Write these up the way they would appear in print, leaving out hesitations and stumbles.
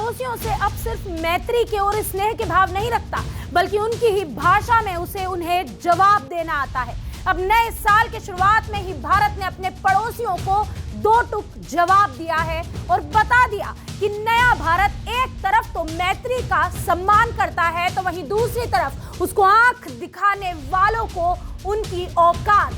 पड़ोसियों से अब सिर्फ मैत्री के और स्नेह के भाव नहीं रखता, बल्कि उनकी ही भाषा में उन्हें जवाब देना आता है। अब नए साल के शुरुआत में ही भारत ने अपने पड़ोसियों को दो टूक जवाब दिया है और बता दिया कि नया भारत एक तरफ तो मैत्री का सम्मान करता है, तो वहीं दूसरी तरफ उसको आंख दिखाने वालों को उनकी औकात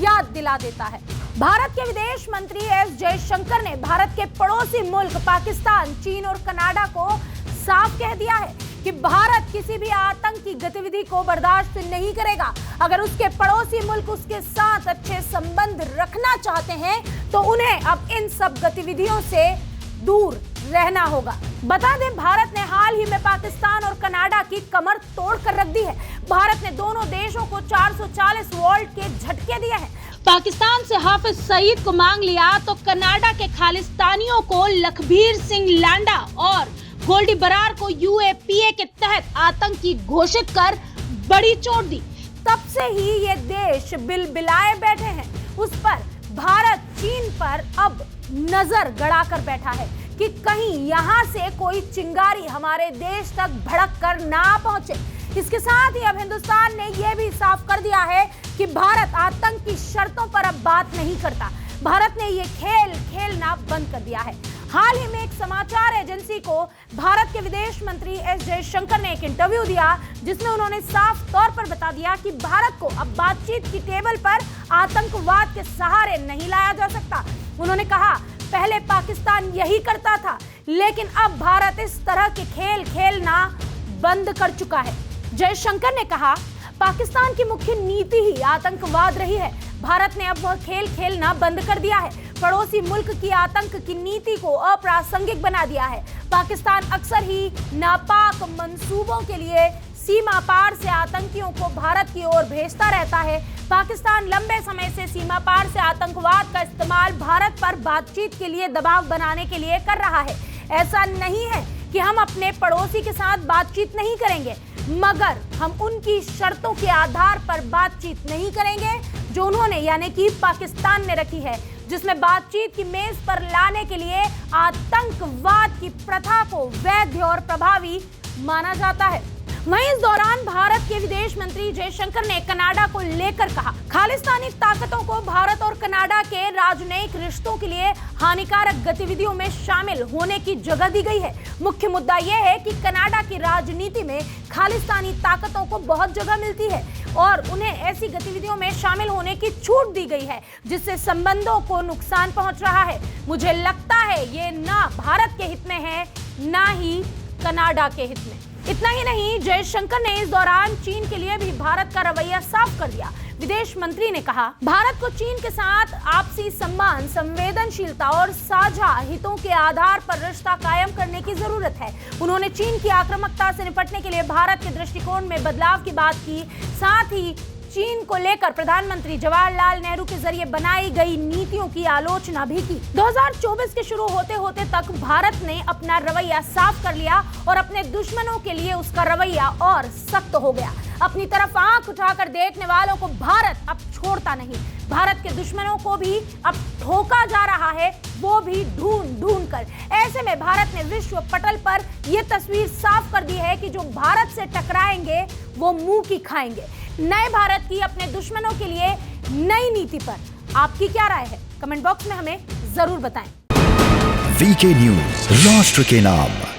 याद दिला देता है। भारत के विदेश मंत्री एस जयशंकर ने भारत के पड़ोसी मुल्क पाकिस्तान, चीन और कनाडा को साफ कह दिया है कि भारत किसी भी आतंकी गतिविधि को बर्दाश्त नहीं करेगा। अगर उसके पड़ोसी मुल्क उसके साथ अच्छे संबंध रखना चाहते हैं तो उन्हें अब इन सब गतिविधियों से दूर रहना होगा। बता दें, भारत ने हाल ही में पाकिस्तान और कनाडा की कमर तोड़कर रख दी है। भारत ने दोनों देशों को 440 वोल्ट के झटके दिए हैं। पाकिस्तान से हाफिज सईद को मांग लिया तो कनाडा के खालिस्तानियों को लखबीर सिंह लांडा और गोल्डी बरार को यूएपीए के तहत आतंकी घोषित कर बड़ी चोट दी। तब से ही ये देश बिलबिलाए बैठे हैं। उस पर भारत चीन पर अब नजर गड़ाकर बैठा है कि कहीं यहाँ से कोई चिंगारी हमारे देश तक भड़क कर ना पहुंचे। इसके साथ ही अब हिंदुस्तान ने यह भी साफ कर दिया है कि भारत आतंक की शर्तों पर अब बात नहीं करता। भारत ने ये खेल खेलना बंद कर दिया है। हाल ही में एक समाचार एजेंसी को भारत के विदेश मंत्री एस जयशंकर ने एक इंटरव्यू दिया, जिसमें उन्होंने साफ तौर पर बता दिया कि भारत को अब बातचीत की टेबल पर आतंकवाद के सहारे नहीं लाया जा सकता। उन्होंने कहा, पहले पाकिस्तान यही करता था, लेकिन अब भारत इस तरह के खेल खेलना बंद कर चुका है। जयशंकर ने कहा, पाकिस्तान की मुख्य नीति ही आतंकवाद रही है। भारत ने अब वह खेल खेलना बंद कर दिया है। पड़ोसी मुल्क की आतंक की नीति को अप्रासंगिक बना दिया है। पाकिस्तान अक्सर ही नापाक मंसूबों के लिए सीमा पार से आतंकियों को भारत की ओर भेजता रहता है। पाकिस्तान लंबे समय से सीमा पार से आतंकवाद का इस्तेमाल भारत पर बातचीत के लिए दबाव बनाने के लिए कर रहा है। ऐसा नहीं है कि हम अपने पड़ोसी के साथ बातचीत नहीं करेंगे, मगर हम उनकी शर्तों के आधार पर बातचीत नहीं करेंगे जो उन्होंने यानी कि पाकिस्तान ने रखी है, जिसमें बातचीत की मेज पर लाने के लिए आतंकवाद की प्रथा को वैध और प्रभावी माना जाता है। वहीं इस दौरान भारत के विदेश मंत्री जयशंकर ने कनाडा को लेकर कहा, खालिस्तानी ताकतों को भारत और कनाडा के राजनयिक रिश्तों के लिए हानिकारक गतिविधियों में शामिल होने की जगह दी गई है। मुख्य मुद्दा यह है कि कनाडा की राजनीति में खालिस्तानी ताकतों को बहुत जगह मिलती है और उन्हें ऐसी गतिविधियों में शामिल होने की छूट दी गई है, जिससे संबंधों को नुकसान पहुंच रहा है। मुझे लगता है ये ना भारत के हित में है, ना ही कनाडा के हित में। इतना ही नहीं, जयशंकर ने इस दौरान चीन के लिए भी भारत का रवैया साफ कर दिया। विदेश मंत्री ने कहा, भारत को चीन के साथ आपसी सम्मान, संवेदनशीलता और साझा हितों के आधार पर रिश्ता कायम करने की जरूरत है। उन्होंने चीन की आक्रामकता से निपटने के लिए भारत के दृष्टिकोण में बदलाव की बात की। साथ ही चीन को लेकर प्रधानमंत्री जवाहरलाल नेहरू के जरिए बनाई गई नीतियों की आलोचना भी की। 2024 के शुरू होते होते तक भारत ने अपना रवैया साफ कर लिया और अपने दुश्मनों के लिए उसका रवैया और सख्त हो गया। अपनी तरफ आंख उठाकर देखने वालों को भारत अब छोड़ता नहीं। भारत के दुश्मनों को भी अब ठोका जा रहा है, वो भी ढूंढ ढूंढ कर। ऐसे में भारत ने विश्व पटल पर यह तस्वीर साफ कर दी है कि जो भारत से टकराएंगे वो मुंह की खाएंगे। नए भारत की अपने दुश्मनों के लिए नई नीति पर आपकी क्या राय है? कमेंट बॉक्स में हमें जरूर बताएं। वीके न्यूज, राष्ट्र के नाम।